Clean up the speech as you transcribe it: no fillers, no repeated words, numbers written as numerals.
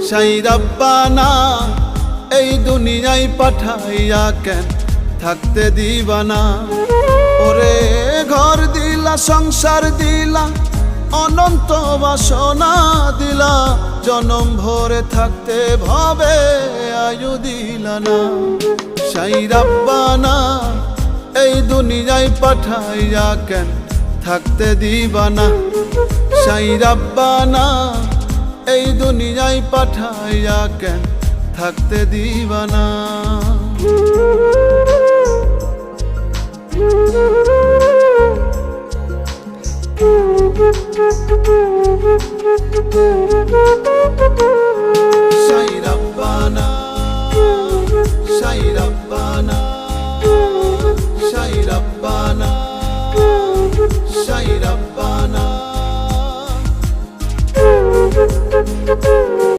সাই রাব্বানা এই দুনিয়ায় পাঠাইয়া কেন থাকতে দিবানা। ওরে ঘর দিলা, সংসার দিলা, অনন্ত বাসনা দিলা, জনম ভরে থাকতে ভাবে আয়ু দিলা না। সাই রাব্বানা এই দুনিয়ায় পাঠাইয়া কেন থাকতে দিবানা। সাই রাব্বানা এই দুনিয়ায় পাঠাইয়া কেন থাকতে দিবানা। Thank you.